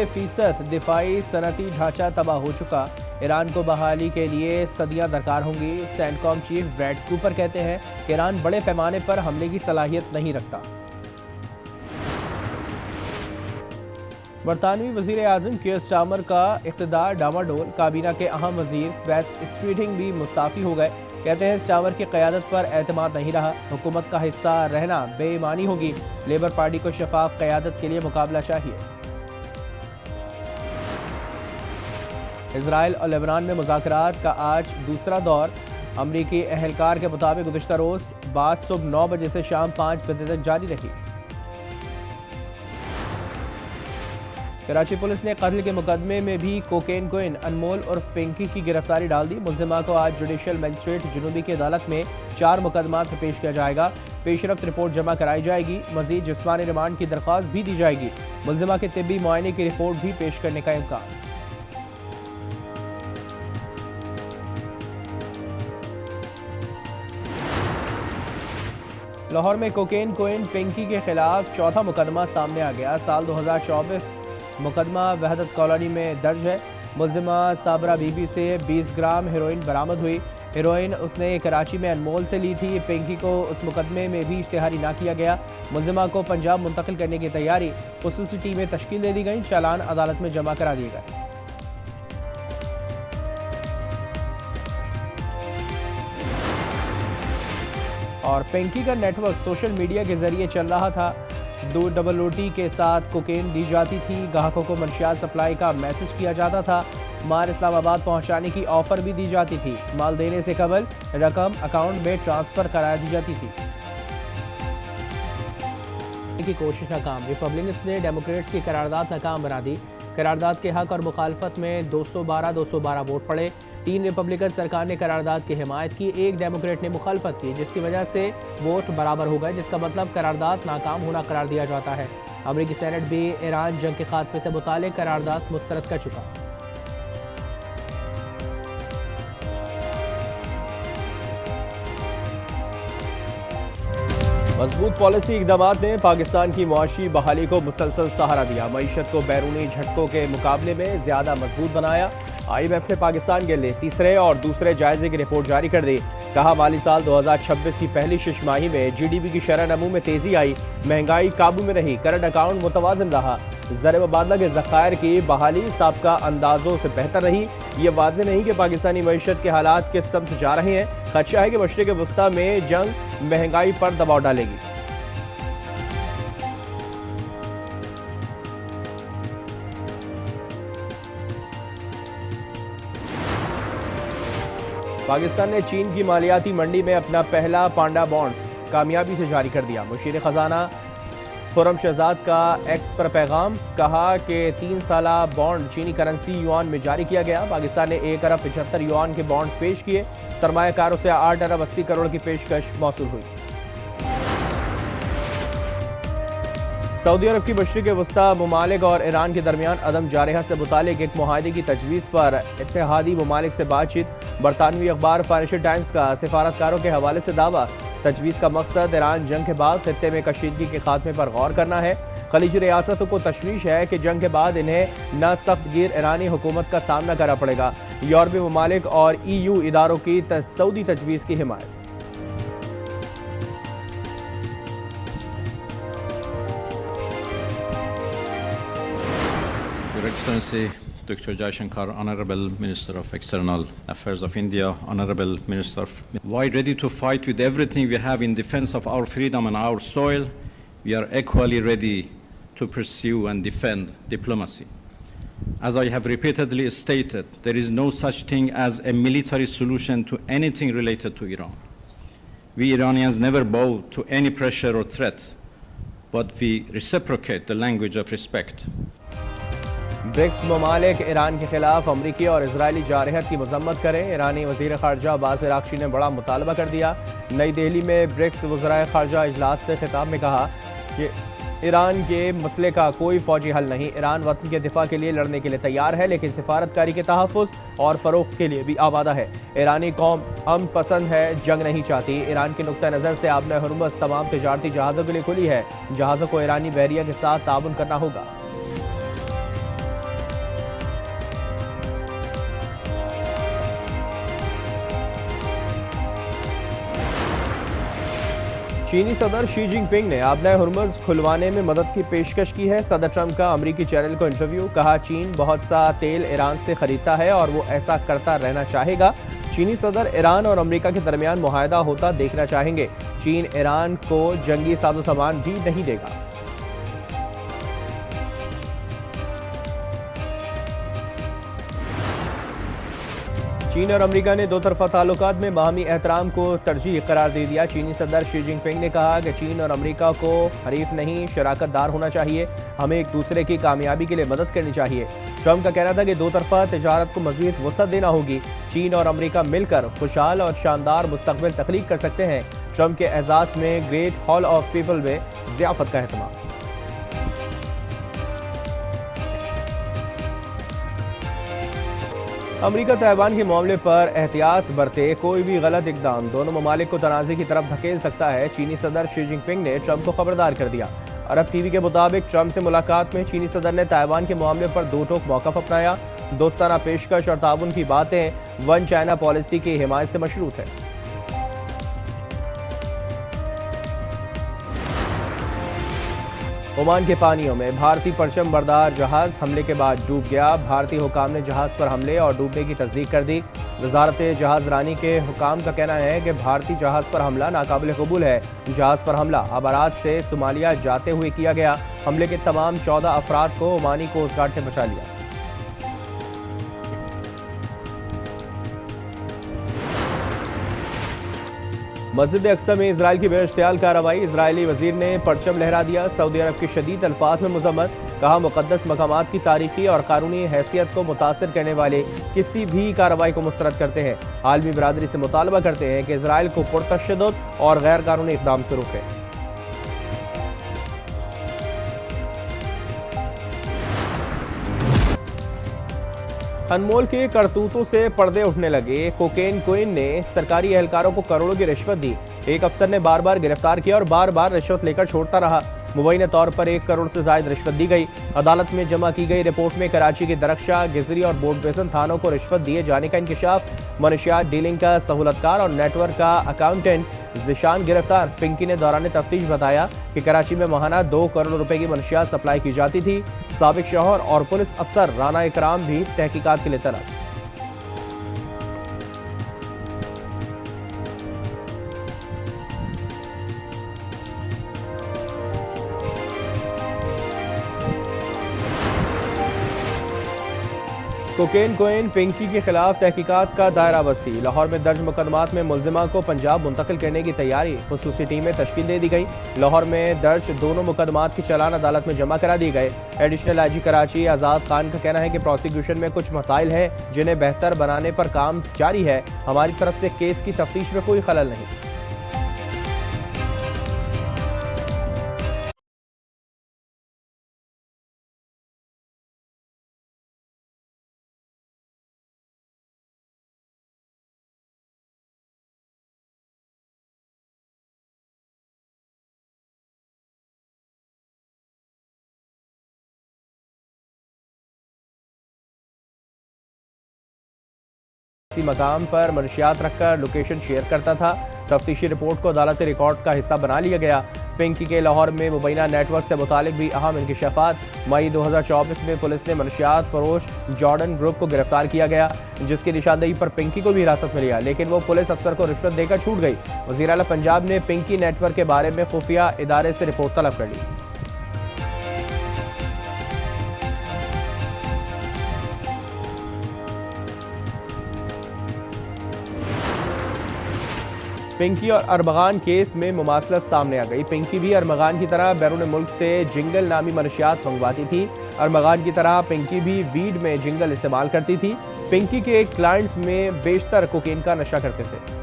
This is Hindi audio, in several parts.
90% दिफाई सनती ढांचा तबाह हो चुका। ईरान को बहाली के लिए सदियां दरकार होंगी। सेंटकॉम चीफ ब्रैड कूपर कहते हैं कि ईरान बड़े पैमाने पर हमले की सलाहियत नहीं रखता। बरतानवी वजीर आजम कीयर स्टार्मर का इक़्तिदार डामाडोल। काबीना के अहम वजीर वेस्ट स्ट्रीटिंग भी मुस्ताफ़ी हो गए। कहते हैं स्टार्मर की क़यादत पर एतमाद नहीं रहा। हुकूमत का हिस्सा रहना बेईमानी होगी। लेबर पार्टी को शफाफ क़यादत के लिए मुकाबला चाहिए। इजराइल और लेबनान में मुज़ाकरात का आज दूसरा दौर। अमरीकी अहलकार के मुताबिक गुज़िश्ता रोज़ बात सुबह 9 बजे से शाम 5 बजे तक जारी रही। कराची पुलिस ने कत्ल के मुकदमे में भी कोकेन क्वीन अनमोल उर्फ पिंकी की गिरफ्तारी डाल दी। मुल्जिमा को आज जुडिशल मजिस्ट्रेट जुनूबी की अदालत में 4 मुकदमात में पेश किया जाएगा। पेशरफ्त रिपोर्ट जमा कराई जाएगी। मजीद जिस्मानी रिमांड की दरख्वास्त भी दी जाएगी। मुल्जिमा के तिब्बी मुआयने की रिपोर्ट भी पेश करने का इम्कान। लाहौर में कोकेन क्वीन पिंकी के खिलाफ चौथा मुकदमा सामने आ गया। साल 2024 मुकदमा वहदत कॉलोनी में दर्ज है। मुल्जिमा साबरा बीबी से 20 ग्राम हेरोइन बरामद हुई। हेरोइन उसने कराची में अनमोल से ली थी। पिंकी को उस मुकदमे में भी इश्तिहारी ना किया गया। मुल्जिमा को पंजाब मुंतकिल करने की तैयारी। खुसूसी टीमें तश्कील दे दी गई। चालान अदालत में जमा करा दिए गए। और पिंकी का नेटवर्क सोशल मीडिया के जरिए चल रहा था। डबल रोटी के साथ कोकेन दी जाती थी। ग्राहकों को मंशियात सप्लाई का मैसेज किया जाता था। माल इस्लामाबाद पहुंचाने की ऑफर भी दी जाती थी। माल देने से कबल रकम अकाउंट में ट्रांसफर करा दी जाती थी। की कोशिश नाकाम। रिपब्लिकन्स ने डेमोक्रेट्स की करारदाद नाकाम बना दी। करारदाद के हक और मुखालफत में 212 वोट पड़े। 3 रिपब्लिकन सरकार ने करारदाद की हिमायत की। 1 डेमोक्रेट ने मुखालफत की, जिसकी वजह से वोट बराबर हो गए, जिसका मतलब करारदाद नाकाम होना करार दिया जाता है। अमरीकी सेनेट भी ईरान जंग के खात्मे से मुतालिक करारदाद मुस्तरद कर चुका। मजबूत पॉलिसी इक़दामात ने पाकिस्तान की मुआशी बहाली को मुसलसल सहारा दिया। मईशत को बैरूनी झटकों के मुकाबले में ज्यादा मजबूत बनाया। IMF ने पाकिस्तान के लिए तीसरे और दूसरे जायजे की रिपोर्ट जारी कर दी। कहा माली साल 2026 की पहली छमाही में GDP की शरह नमू में तेजी आई। महंगाई काबू में रही। करंट अकाउंट मुतवाज़िन रहा। ज़र मुबादला के ज़खायर की बहाली साबका अंदाजों से बेहतर रही। ये वाज़ेह नहीं कि पाकिस्तानी मईशत के हालात किस समत जा रहे हैं। खदशा है कि मशरिक़ वस्ता में जंग महंगाई पर दबाव डालेगी। पाकिस्तान ने चीन की मालियाती मंडी में अपना पहला पांडा बॉन्ड कामयाबी से जारी कर दिया। मुशीर खजाना खुर्रम शहजाद का एक्स पर पैगाम। कहा कि 3 साला बॉन्ड चीनी करेंसी युआन में जारी किया गया। पाकिस्तान ने 1 अरब 75 युआन के बॉन्ड पेश किए। सरमायाकारों से 8 अरब 80 करोड़ की पेशकश मौसूल हुई। सऊदी अरब की मशरिक़ वस्ता ममालिक और ईरान के दरमियान अदम जारहा से मुतालिक एक मुआहदे की तजवीज़ पर इत्तेहादी ममालिक से बातचीत। बरतानवी अखबार फाइनेंशियल टाइम्स का सिफारतकारों के हवाले से दावा। तजवीज़ का मकसद ईरान जंग के बाद खित्ते में कशीदगी के खात्मे पर गौर करना है। खलीजी रियासतों को तशवीश है कि जंग के बाद इन्हें न सख्त गिर ईरानी हुकूमत का सामना करना पड़ेगा। यूरोपीय ममालिक और EU इदारों की सऊदी तजवीज़ की हिमायत। Your Excellency Dr. Jaishankar, Honorable Minister of External Affairs of India, Honorable Minister, why ready to fight with everything we have in defense of our freedom and our soil, we are equally ready to pursue and defend diplomacy. As I have repeatedly stated, there is no such thing as a military solution to anything related to Iran. We Iranians never bow to any pressure or threat, but we reciprocate the language of respect. BRICS ममालिक ईरान के खिलाफ अमरीकी और इजरायली जारहत की मजम्मत करें। ईरानी वज़ीर ख़ारजा अब्बास अराग़ची ने बड़ा मुतालबा कर दिया। नई दिल्ली में ब्रिक्स वज़राए ख़ारजा इजलास से खिताब में कहा कि ईरान के मसले का कोई फ़ौजी हल नहीं। ईरान वतन के दिफा के लिए लड़ने के लिए तैयार है, लेकिन सिफारतकारी के तहफ़्फ़ुज़ और फ़रोग़ के लिए भी आमादा है। ईरानी कौम अमन पसंद है, जंग नहीं चाहती। ईरान के नुक्ता नज़र से आबने हुर्मुज़ तमाम तिजारती जहाज़ों के लिए खुली है। जहाज़ों को ईरानी बहरिया के साथ ताउन करना होगा। चीनी सदर शी जिनपिंग ने आपना हुर्मुज़ खुलवाने में मदद की पेशकश की है। सदर ट्रंप का अमरीकी चैनल को इंटरव्यू, कहा चीन बहुत सा तेल ईरान से खरीदता है और वो ऐसा करता रहना चाहेगा। चीनी सदर ईरान और अमेरिका के दरमियान मुआहदा होता देखना चाहेंगे। चीन ईरान को जंगी साजो सामान भी नहीं देगा। चीन और अमेरिका ने दो तरफा ताल्लुकात में बाहमी एहतराम को तरजीह करार दे दिया। चीनी सदर शी जिनपिंग ने कहा कि चीन और अमेरिका को हरीफ नहीं, शराकतदार होना चाहिए। हमें एक दूसरे की कामयाबी के लिए मदद करनी चाहिए। ट्रंप का कहना था कि दो तरफा तजारत को मजीद वसअत देना होगी। चीन और अमेरिका मिलकर खुशहाल और शानदार मुस्तकबिल तख्लीक कर सकते हैं। ट्रंप के एजाज में ग्रेट हॉल ऑफ पीपल में ज़ियाफत का एहतमाम। अमेरिका ताइवान के मामले पर एहतियात बरते, कोई भी गलत इकदाम दोनों ममालिक को तनाज़े की तरफ धकेल सकता है। चीनी सदर शी जिनपिंग ने ट्रंप को खबरदार कर दिया। अरब टीवी के मुताबिक ट्रंप से मुलाकात में चीनी सदर ने ताइवान के मामले पर दो टोक मौक़िफ़ अपनाया। दोस्ताना पेशकश और ताउन की बातें वन चाइना पॉलिसी की हिमायत से मशरूत है। ओमान के पानियों में भारतीय परचम बरदार जहाज हमले के बाद डूब गया। भारतीय हुकाम ने जहाज पर हमले और डूबने की तस्दीक कर दी। वजारत जहाज रानी के हुकाम का कहना है कि भारतीय जहाज पर हमला नाकाबिल कबूल है। जहाज पर हमला अबारात से सोमालिया जाते हुए किया गया। हमले के तमाम 14 अफराद को ओमानी कोस्ट गार्ड ने बचा लिया। मस्जिद अक्सा में इसराइल की बेइख्तियार कार्रवाई, इसराइली वजीर ने परचम लहरा दिया। सऊदी अरब की शदीद अल्फाज में मुजम्मत, कहा मुकद्दस मकामात की तारीखी और कानूनी हैसियत को मुतासर करने वाले किसी भी कार्रवाई को मुस्तरद करते हैं। आलमी बरादरी से मुतालबा करते हैं कि इसराइल को पुरतशद्दुद और गैर कानूनी इक़दाम से रोके। अनमोल के करतूतों से पर्दे उठने लगे। कोकेन क्वीन ने सरकारी एहलकारों को करोड़ों की रिश्वत दी। एक अफसर ने बार बार गिरफ्तार किया और बार बार रिश्वत लेकर छोड़ता रहा। मुबैना तौर पर 1 करोड़ से ज्यादा रिश्वत दी गई। अदालत में जमा की गई रिपोर्ट में कराची के दरख्शा, गिजरी और बोर्ड बेसन थानों को रिश्वत दिए जाने का इंकशाफ। मनशियात डीलिंग का सहूलतकार और नेटवर्क का अकाउंटेंट जिशान गिरफ्तार। पिंकी ने दौरान तफ्तीश बताया कि कराची में माहाना 2 करोड़ रुपए की मनशियात सप्लाई की जाती थी। साबिक शौहर और पुलिस अफसर राना इकराम भी तहकीकात के लिए तलब। कोकेन क्वीन पिंकी के खिलाफ तहकीकात का दायरा वसी। लाहौर में दर्ज मुकदमात में मुल्जिमा को पंजाब मुंतकिल करने की तैयारी। खुसूसी टीमें तश्कील दे दी गई। लाहौर में दर्ज दोनों मुकदमात के चालान अदालत में जमा करा दिए गए। एडिशनल आईजी कराची आज़ाद खान का कहना है कि प्रोसिक्यूशन में कुछ मसाइल हैं जिन्हें बेहतर बनाने पर काम जारी है। हमारी तरफ से केस की तफ्तीश में कोई खलल नहीं। इसी मकाम पर मनशियात रखकर लोकेशन शेयर करता था। तफ्तीशी रिपोर्ट को अदालती रिकॉर्ड का हिस्सा बना लिया गया। पिंकी के लाहौर में मुबैना नेटवर्क से मुतालिक भी अहम इंकशाफात। मई 2024 में पुलिस ने मनशियात फरोश जॉर्डन ग्रुप को गिरफ्तार किया गया, जिसकी निशानदेही पर पिंकी को भी हिरासत में लिया, लेकिन वो पुलिस अफसर को रिश्वत देकर छूट गई। वज़ीर आला पंजाब ने पिंकी नेटवर्क के बारे में खुफिया इदारे से रिपोर्ट तलब कर ली। पिंकी और अरमगान केस में मुमासलत सामने आ गई। पिंकी भी अरमगान की तरह बैरून मुल्क से जिंगल नामी मनशियात मंगवाती थी। अरमगान की तरह पिंकी भी वीड में जिंगल इस्तेमाल करती थी। पिंकी के क्लाइंट्स में बेशतर कोकेन का नशा करते थे।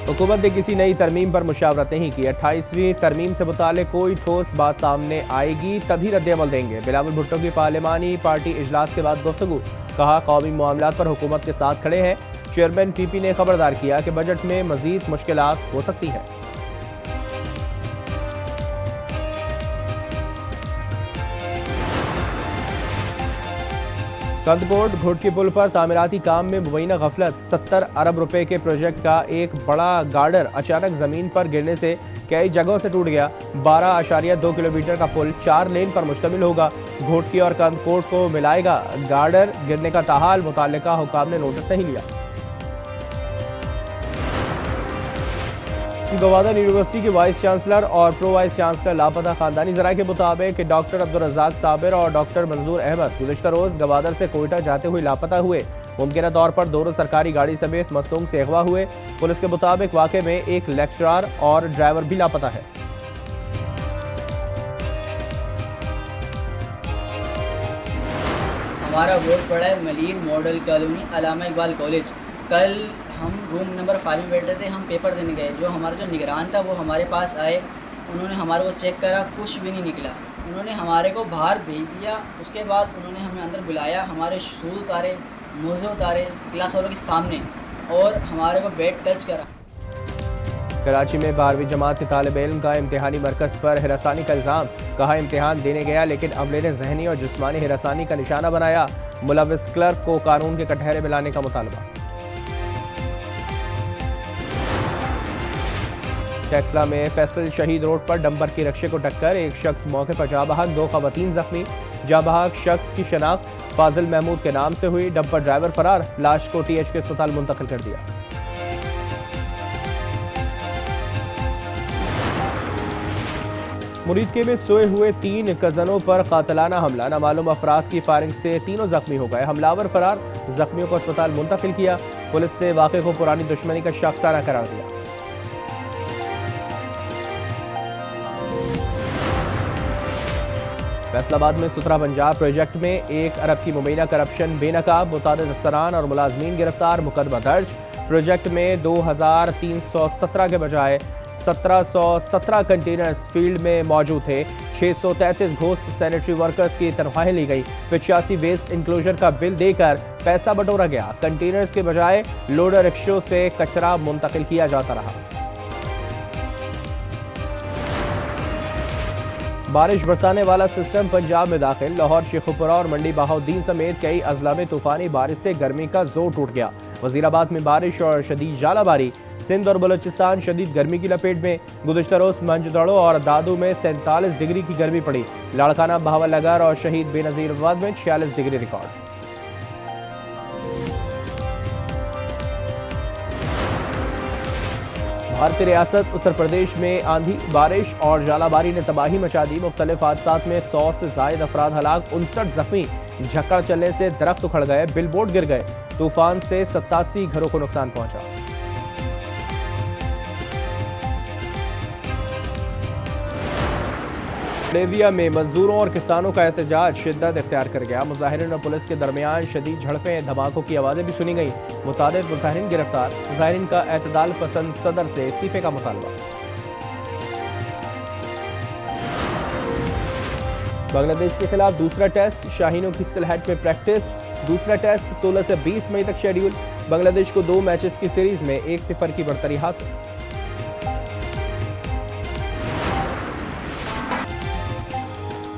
हुकूमत ने किसी नई तरमीम पर मुशावरत नहीं की। 28वीं तरमीम से मुतालिक कोई ठोस बात सामने आएगी तभी रद्द-ए-अमल देंगे। बिलावल भुट्टो की पार्लिमानी पार्टी इजलास के बाद गुफ्तगू, कहा कौमी मामलात पर हुकूमत के साथ खड़े हैं। चेयरमैन पीपी ने खबरदार किया कि बजट में मजीद मुश्किलात हो सकती है। कंदकोट घोटकी पुल पर तामीराती काम में मुबैना गफलत। 70 अरब रुपए के प्रोजेक्ट का एक बड़ा गार्डर अचानक जमीन पर गिरने से कई जगहों से टूट गया। 12.2 किलोमीटर का पुल 4 लेन पर मुश्तमिल होगा। घोटकी और कंदकोट को मिलाएगा। गार्डर गिरने का ताहाल मुताल्लिका हुकाम ने नोटिस नहीं लिया। गवादर यूनिवर्सिटी के वाइस चांसलर और प्रो वाइस चांसलर लापता। खानदानी जराये के मुताबिक डॉक्टर अब्दुल रज़ाक साबिर और डॉक्टर मंजूर अहमद गुज़िश्ता रोज गवादर से कोयटा जाते हुए लापता हुए। मुमकिन तौर पर दोनों सरकारी गाड़ी समेत मस्तूंग से अगवा हुए। पुलिस के मुताबिक वाक़े में एक लेक्चरर और ड्राइवर भी लापता है। हमारा वोट पड़ा है Malir model colony Allama Iqbal college. कल हम रूम नंबर 5 में बैठे थे, हम पेपर देने गए। जो हमारा जो निगरान था वो हमारे पास आए, उन्होंने हमारे को चेक करा, कुछ भी नहीं निकला। उन्होंने हमारे को बाहर भेज दिया। उसके बाद उन्होंने हमें अंदर बुलाया, हमारे शूज़ उतारे, मोज़े उतारे क्लास वालों के सामने और हमारे को बेड टच करा। कराची में 12वीं जमात के तालिब इल्म का इम्तिहानी मरकज़ पर हिरासानी का इल्ज़ाम। कहा इम्तिहान देने गया लेकिन अमले ने जहनी और जिस्मानी हिरासानी का निशाना बनाया। मुलविस क्लर्क को कानून के कटहरे में लाने का मुतालबा। टेक्सला में फैसल शहीद रोड पर डंपर की रक्षे को टक्कर। एक शख्स मौके पर जा बहक, 2 खवातीन जख्मी। जा बहक शख्स की शनाख्त फाजिल महमूद के नाम से हुई। डंपर ड्राइवर फरार। लाश को TH के अस्पताल मुंतकिल कर दिया। मुरीदके में सोए हुए 3 कजनों पर कातलाना हमला। नामालूम अफराद की फायरिंग से तीनों जख्मी हो गए। हमलावर फरार। जख्मियों को अस्पताल मुंतकिल किया। पुलिस ने वाक़े को पुरानी दुश्मनी का शख्साना करार दिया। फैसलाबाद में सुथरा पंजाब प्रोजेक्ट में 1 अरब की मुबैना करप्शन बेनकाब। मुतादिद अफसरान और मुलाजमीन गिरफ्तार। मुकदमा दर्ज। प्रोजेक्ट में 2317 के बजाय 1717 कंटेनर्स फील्ड में मौजूद थे। 633 घोस्ट सैनिटरी वर्कर्स की तनख्वाहें ली गई। 85 वेस्ट इंक्लोजर का बिल देकर पैसा बटोरा गया। कंटेनर्स के बजाय लोडर रिक्शों से कचरा मुंतकिल किया जाता रहा। बारिश बरसाने वाला सिस्टम पंजाब में दाखिल। लाहौर, शेखुपुरा और मंडी बहाउद्दीन समेत कई अजला में तूफानी बारिश से गर्मी का जोर टूट गया। वजीराबाद में बारिश और शदीद जालाबारी। सिंध और बलोचिस्तान शदीद गर्मी की लपेट में। गुज़िश्ता रोज मंजदड़ो और दादू में 47 डिग्री की गर्मी पड़ी। लाड़काना, बहावलनगर और शहीद बेनज़ीराबाद में 46 डिग्री रिकॉर्ड। भारतीय रियासत उत्तर प्रदेश में आंधी, बारिश और जालाबारी ने तबाही मचा दी। मुख्तलिफ हादसात में 100 से जायद अफराद हलाक, 59 जख्मी। झक्कड़ चलने से दरख्त उखड़ गए, बिलबोर्ड गिर गए। तूफान से 87 घरों को नुकसान पहुंचा। बोलिविया में मजदूरों और किसानों का एहतजाज शिद्दत इख्तियार कर गया। मुजाहिरीन और पुलिस के दरमियान शदीद झड़पें, धमाकों की आवाज़ें भी सुनी गईं। मुतादिद मुजाहिरीन गिरफ्तार। मुजाहिरीन का एतदाल पसंद सदर से इस्तीफे का मुतालबा। बांग्लादेश के खिलाफ दूसरा टेस्ट। शाहीनों की सिलहट में प्रैक्टिस। दूसरा टेस्ट 16 से 20 मई तक शेड्यूल। बांग्लादेश को 2 मैचेस की सीरीज में 1-0 की बढ़तरी हासिल।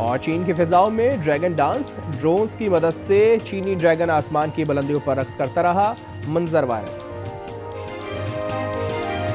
और चीन की फिजाओं में ड्रैगन डांस। ड्रोन्स की मदद से चीनी ड्रैगन आसमान की बुलंदियों पर रक्स करता रहा। मंजर वायरल।